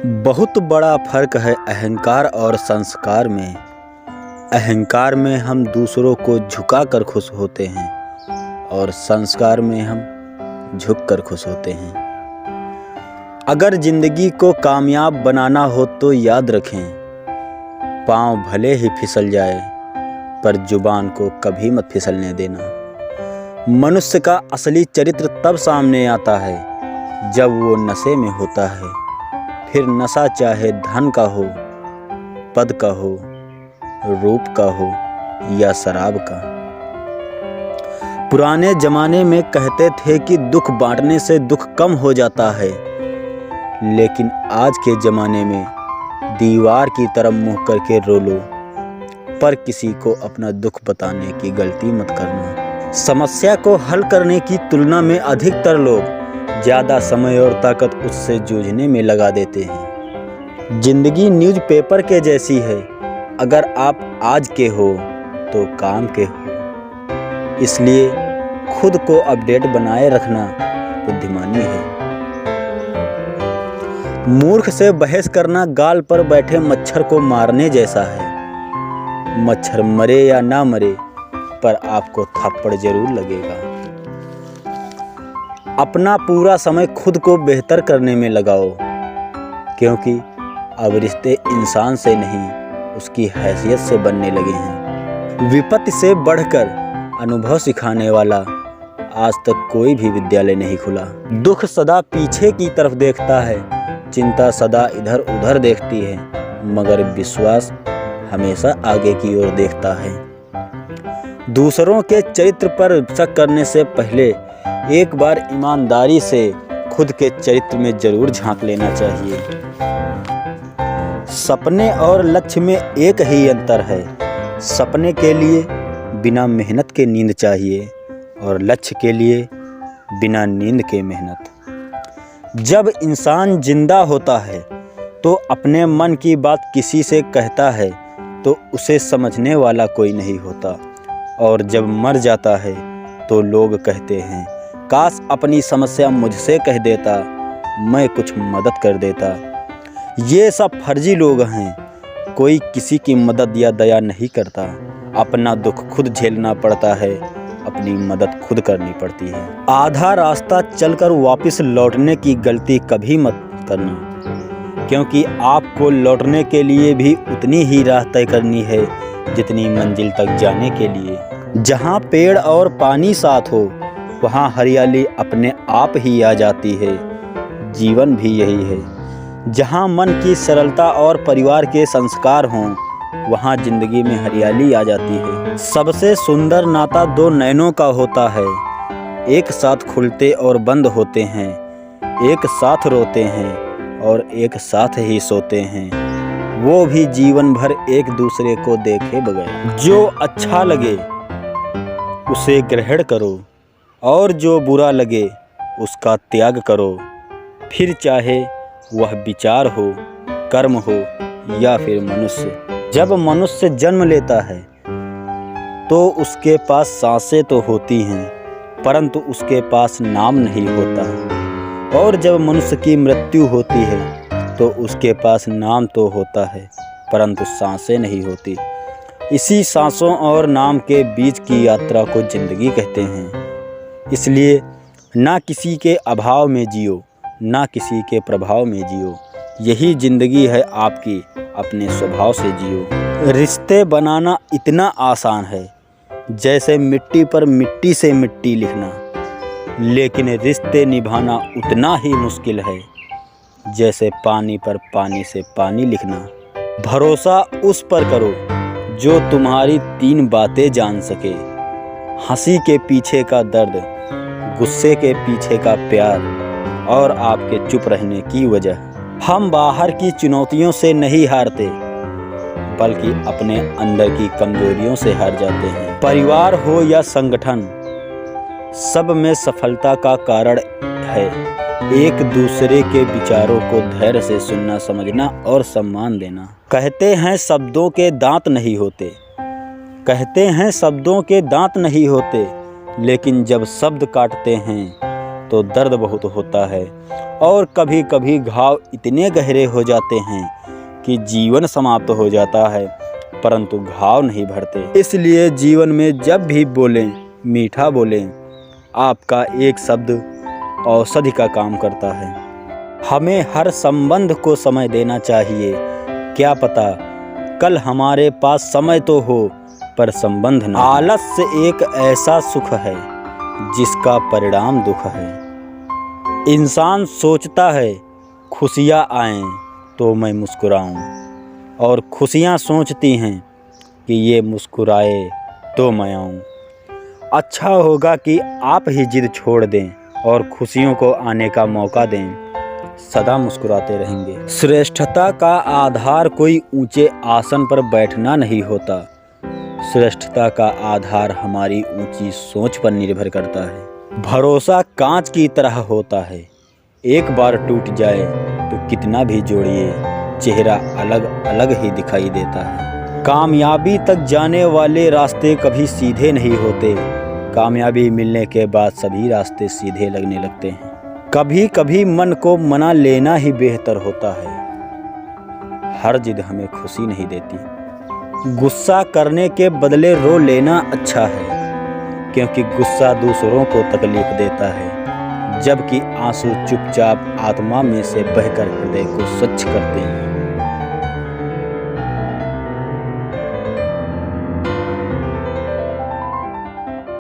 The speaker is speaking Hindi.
बहुत बड़ा फर्क है अहंकार और संस्कार में। अहंकार में हम दूसरों को झुका कर खुश होते हैं और संस्कार में हम झुक कर खुश होते हैं। अगर जिंदगी को कामयाब बनाना हो तो याद रखें, पाँव भले ही फिसल जाए पर जुबान को कभी मत फिसलने देना। मनुष्य का असली चरित्र तब सामने आता है जब वो नशे में होता है, फिर नशा चाहे धन का हो, पद का हो, रूप का हो या शराब का। पुराने जमाने में कहते थे कि दुख बांटने से दुख कम हो जाता है, लेकिन आज के जमाने में दीवार की तरफ मुंह करके रो लो, पर किसी को अपना दुख बताने की गलती मत करना। समस्या को हल करने की तुलना में अधिकतर लोग ज़्यादा समय और ताकत उससे जूझने में लगा देते हैं। जिंदगी न्यूज़पेपर के जैसी है, अगर आप आज के हो तो काम के हो, इसलिए खुद को अपडेट बनाए रखना बुद्धिमानी है। मूर्ख से बहस करना गाल पर बैठे मच्छर को मारने जैसा है। मच्छर मरे या ना मरे, पर आपको थप्पड़ जरूर लगेगा। अपना पूरा समय खुद को बेहतर करने में लगाओ, क्योंकि अब रिश्ते इंसान से नहीं उसकी हैसियत से बनने लगे हैं। विपत्ति से बढ़कर अनुभव सिखाने वाला आज तक कोई भी विद्यालय नहीं खुला। दुख सदा पीछे की तरफ देखता है, चिंता सदा इधर उधर देखती है, मगर विश्वास हमेशा आगे की ओर देखता है। दूसरों के चरित्र पर शक करने से पहले एक बार ईमानदारी से खुद के चरित्र में जरूर झांक लेना चाहिए। सपने और लक्ष्य में एक ही अंतर है। सपने के लिए बिना मेहनत के नींद चाहिए और लक्ष्य के लिए बिना नींद के मेहनत। जब इंसान जिंदा होता है तो अपने मन की बात किसी से कहता है तो उसे समझने वाला कोई नहीं होता, और जब मर जाता है तो लोग कहते हैं, काश अपनी समस्या मुझसे कह देता, मैं कुछ मदद कर देता। ये सब फर्जी लोग हैं, कोई किसी की मदद या दया नहीं करता। अपना दुख खुद झेलना पड़ता है, अपनी मदद खुद करनी पड़ती है। आधा रास्ता चलकर वापस लौटने की गलती कभी मत करना, क्योंकि आपको लौटने के लिए भी उतनी ही राह तय करनी है जितनी मंजिल तक जाने के लिए। जहाँ पेड़ और पानी साथ हो वहाँ हरियाली अपने आप ही आ जाती है। जीवन भी यही है। जहाँ मन की सरलता और परिवार के संस्कार हों वहाँ जिंदगी में हरियाली आ जाती है। सबसे सुंदर नाता दो नैनों का होता है, एक साथ खुलते और बंद होते हैं, एक साथ रोते हैं और एक साथ ही सोते हैं, वो भी जीवन भर एक दूसरे को देखे बगैर। जो अच्छा लगे उसे ग्रहण करो और जो बुरा लगे उसका त्याग करो, फिर चाहे वह विचार हो, कर्म हो या फिर मनुष्य। जब मनुष्य जन्म लेता है तो उसके पास सांसें तो होती हैं, परंतु उसके पास नाम नहीं होता, और जब मनुष्य की मृत्यु होती है तो उसके पास नाम तो होता है, परंतु सांसें नहीं होती। इसी सांसों और नाम के बीच की यात्रा को जिंदगी कहते हैं। इसलिए ना किसी के अभाव में जियो, ना किसी के प्रभाव में जियो। यही जिंदगी है आपकी, अपने स्वभाव से जियो। रिश्ते बनाना इतना आसान है जैसे मिट्टी पर मिट्टी से मिट्टी लिखना, लेकिन रिश्ते निभाना उतना ही मुश्किल है जैसे पानी पर पानी से पानी लिखना। भरोसा उस पर करो जो तुम्हारी 3 बातें जान सके, हंसी के पीछे का दर्द, गुस्से के पीछे का प्यार और आपके चुप रहने की वजह। हम बाहर की चुनौतियों से नहीं हारते, बल्कि अपने अंदर की कमजोरियों से हार जाते हैं। परिवार हो या संगठन, सब में सफलता का कारण है एक दूसरे के विचारों को धैर्य से सुनना, समझना और सम्मान देना। कहते हैं शब्दों के दांत नहीं होते, कहते हैं शब्दों के दांत नहीं होते, लेकिन जब शब्द काटते हैं तो दर्द बहुत होता है और कभी कभी घाव इतने गहरे हो जाते हैं कि जीवन समाप्त हो जाता है, परंतु घाव नहीं भरते। इसलिए जीवन में जब भी बोलें मीठा बोलें। आपका एक शब्द औषधि का काम करता है। हमें हर संबंध को समय देना चाहिए। क्या पता कल हमारे पास समय तो हो पर संबंध न। आलस्य एक ऐसा सुख है जिसका परिणाम दुख है। इंसान सोचता है खुशियाँ आएं तो मैं मुस्कुराऊं, और खुशियाँ सोचती हैं कि ये मुस्कुराए तो मैं आऊं। अच्छा होगा कि आप ही जिद छोड़ दें और खुशियों को आने का मौका दें। सदा मुस्कुराते रहेंगे। श्रेष्ठता का आधार कोई ऊंचे आसन पर बैठना नहीं होता। श्रेष्ठता का आधार हमारी ऊंची सोच पर निर्भर करता है। भरोसा कांच की तरह होता है, एक बार टूट जाए तो कितना भी जोड़िए चेहरा अलग अलग ही दिखाई देता है। कामयाबी तक जाने वाले रास्ते कभी सीधे नहीं होते। कामयाबी मिलने के बाद सभी रास्ते सीधे लगने लगते हैं। कभी कभी मन को मना लेना ही बेहतर होता है। हर जिद हमें खुशी नहीं देती। गुस्सा करने के बदले रो लेना अच्छा है, क्योंकि गुस्सा दूसरों को तकलीफ देता है, जबकि आंसू चुपचाप आत्मा में से बहकर हृदय को स्वच्छ करते हैं।